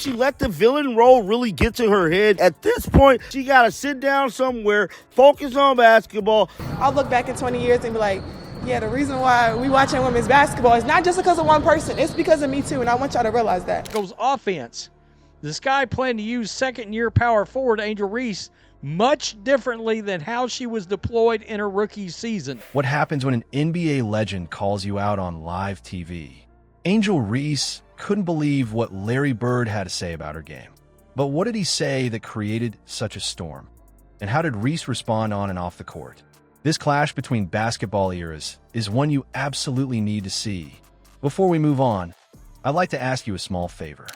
She let the villain role really get to her head. At this point, she got to sit down somewhere, focus on basketball. I'll look back in 20 years and be like, yeah, the reason why we watching women's basketball is not just because of one person. It's because of me too, and I want y'all to realize that. Goes offense. This guy planned to use second-year power forward Angel Reese much differently than how she was deployed in her rookie season. What happens when an NBA legend calls you out on live TV? Angel Reese couldn't believe what Larry Bird had to say about her game. But what did he say that created such a storm? And how did Reese respond on and off the court? This clash between basketball eras is one you absolutely need to see. Before we move on, I'd like to ask you a small favor.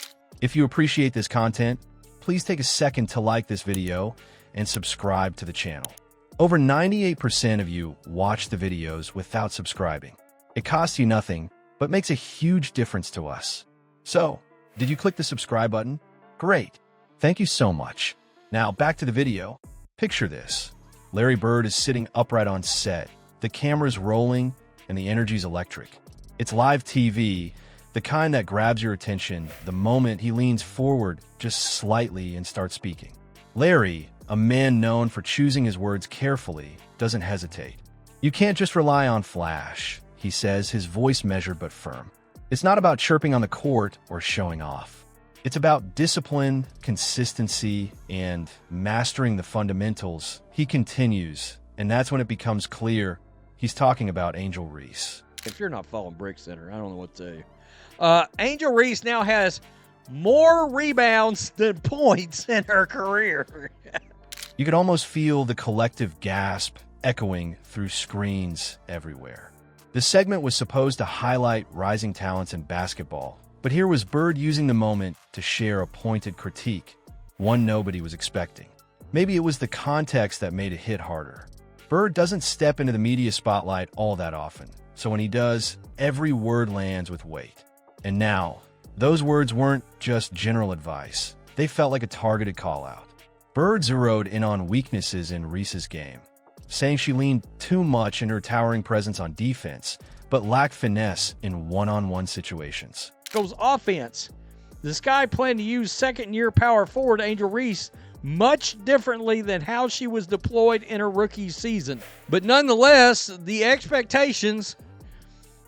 If you appreciate this content, please take a second to like this video and subscribe to the channel. Over 98% of you watch the videos without subscribing. It costs you nothing, but makes a huge difference to us. So, did you click the subscribe button? Great. Thank you so much. Now, back to the video. Picture this. Larry Bird is sitting upright on set. The camera's rolling, and the energy's electric. It's live TV, the kind that grabs your attention the moment he leans forward just slightly and starts speaking. Larry, a man known for choosing his words carefully, doesn't hesitate. You can't just rely on flash, he says, his voice measured but firm. It's not about chirping on the court or showing off. It's about discipline, consistency, and mastering the fundamentals. He continues, and that's when it becomes clear he's talking about Angel Reese. If you're not following Brick Center, I don't know what to tell you. Angel Reese now has more rebounds than points in her career. You could almost feel the collective gasp echoing through screens everywhere. The segment was supposed to highlight rising talents in basketball, but here was Bird using the moment to share a pointed critique, one nobody was expecting. Maybe it was the context that made it hit harder. Bird doesn't step into the media spotlight all that often, so when he does, every word lands with weight. And now, those words weren't just general advice. They felt like a targeted call-out. Bird zeroed in on weaknesses in Reese's game, saying she leaned too much in her towering presence on defense, but lacked finesse in one-on-one situations. Goes offense. This guy planned to use second-year power forward Angel Reese much differently than how she was deployed in her rookie season. But nonetheless, the expectations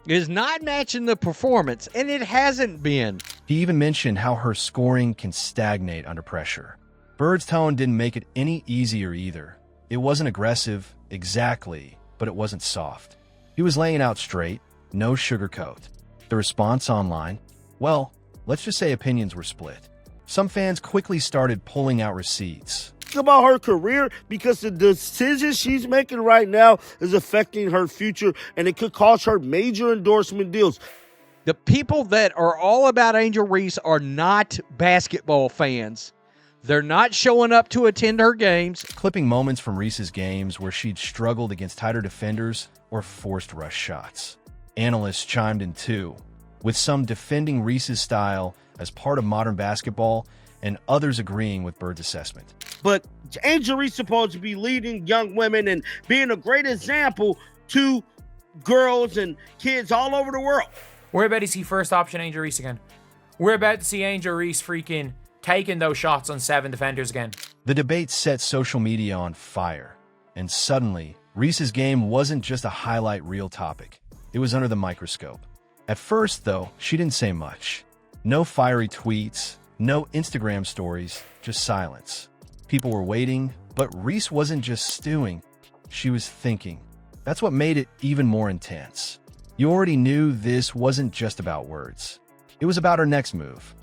is not matching the performance, and it hasn't been. He even mentioned how her scoring can stagnate under pressure. Bird's tone didn't make it any easier either. It wasn't aggressive, exactly, but it wasn't soft. He was laying out straight, no sugarcoat. The response online? Well, let's just say opinions were split. Some fans quickly started pulling out receipts. About her career, because the decisions she's making right now is affecting her future, and it could cost her major endorsement deals. The people that are all about Angel Reese are not basketball fans. They're not showing up to attend her games. Clipping moments from Reese's games where she'd struggled against tighter defenders or forced rush shots. Analysts chimed in too, with some defending Reese's style as part of modern basketball and others agreeing with Bird's assessment. But Angel Reese supposed to be leading young women and being a great example to girls and kids all over the world. We're about to see first option Angel Reese again. We're about to see Angel Reese freaking taking those shots on 7 defenders again. The debate set social media on fire, and suddenly, Reese's game wasn't just a highlight reel topic. It was under the microscope. At first, though, she didn't say much. No fiery tweets, no Instagram stories, just silence. People were waiting, but Reese wasn't just stewing. She was thinking. That's what made it even more intense. You already knew this wasn't just about words. It was about her next move.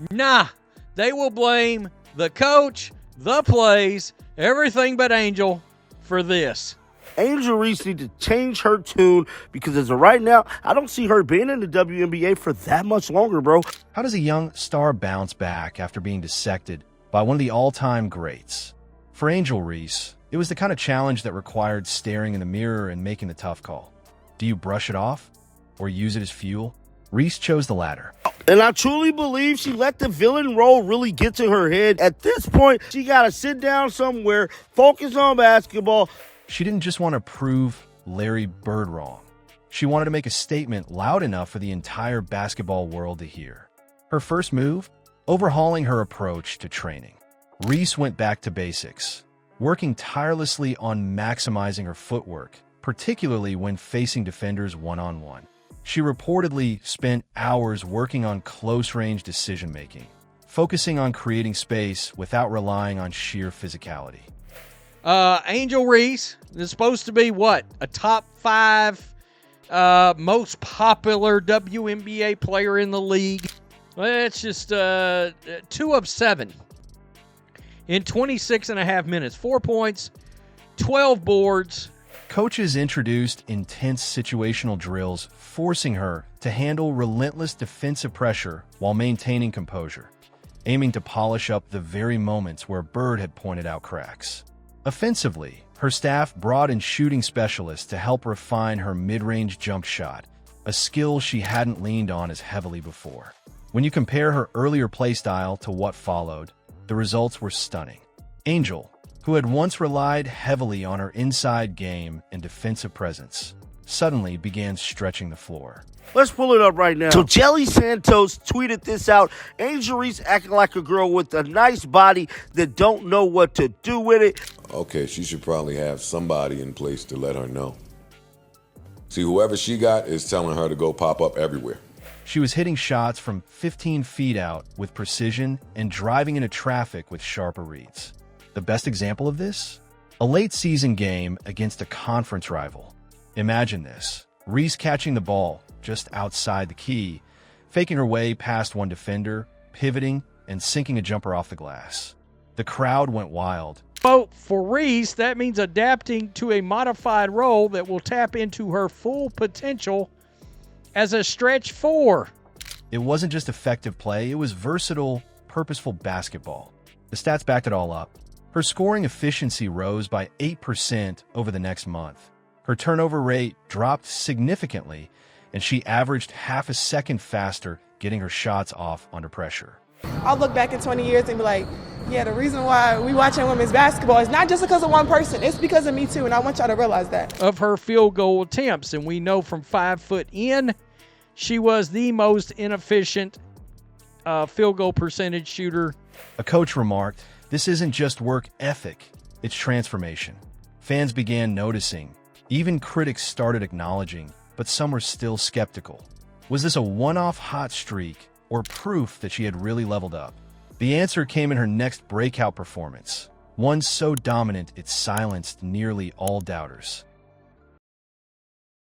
Nah, they will blame the coach, the plays, everything but Angel for this. Angel Reese needs to change her tune, because as of right now, I don't see her being in the WNBA for that much longer, bro. How does a young star bounce back after being dissected by one of the all-time greats? For Angel Reese, it was the kind of challenge that required staring in the mirror and making the tough call. Do you brush it off or use it as fuel? Reese chose the latter. And I truly believe she let the villain role really get to her head. At this point, she got to sit down somewhere, focus on basketball. She didn't just want to prove Larry Bird wrong. She wanted to make a statement loud enough for the entire basketball world to hear. Her first move? Overhauling her approach to training, Reese went back to basics, working tirelessly on maximizing her footwork, particularly when facing defenders one-on-one. She reportedly spent hours working on close-range decision-making, focusing on creating space without relying on sheer physicality. Angel Reese is supposed to be what? A top 5 most popular WNBA player in the league. Well, it's just 2 of 7 in 26 and a half minutes. 4 points, 12 boards. Coaches introduced intense situational drills, forcing her to handle relentless defensive pressure while maintaining composure, aiming to polish up the very moments where Bird had pointed out cracks. Offensively, her staff brought in shooting specialists to help refine her mid-range jump shot, a skill she hadn't leaned on as heavily before. When you compare her earlier playstyle to what followed, the results were stunning. Angel, who had once relied heavily on her inside game and defensive presence, suddenly began stretching the floor. Let's pull it up right now. So Jelly Santos tweeted this out. Angel Reese acting like a girl with a nice body that don't know what to do with it. Okay, she should probably have somebody in place to let her know. See, whoever she got is telling her to go pop up everywhere. She was hitting shots from 15 feet out with precision and driving into traffic with sharper reads. The best example of this? A late-season game against a conference rival. Imagine this. Reese catching the ball just outside the key, faking her way past one defender, pivoting, and sinking a jumper off the glass. The crowd went wild. Well, for Reese, that means adapting to a modified role that will tap into her full potential as a stretch 4. It wasn't just effective play, it was versatile, purposeful basketball. The stats backed it all up. Her scoring efficiency rose by 8% over the next month. Her turnover rate dropped significantly, and she averaged half a second faster getting her shots off under pressure. I'll look back in 20 years and be like, yeah, the reason why we watching women's basketball is not just because of one person. It's because of me too, and I want y'all to realize that. Of her field goal attempts, and we know from 5 foot in, she was the most inefficient field goal percentage shooter. A coach remarked, "This isn't just work ethic, it's transformation." Fans began noticing. Even critics started acknowledging, but some were still skeptical. Was this a one-off hot streak or proof that she had really leveled up? The answer came in her next breakout performance, one so dominant it silenced nearly all doubters.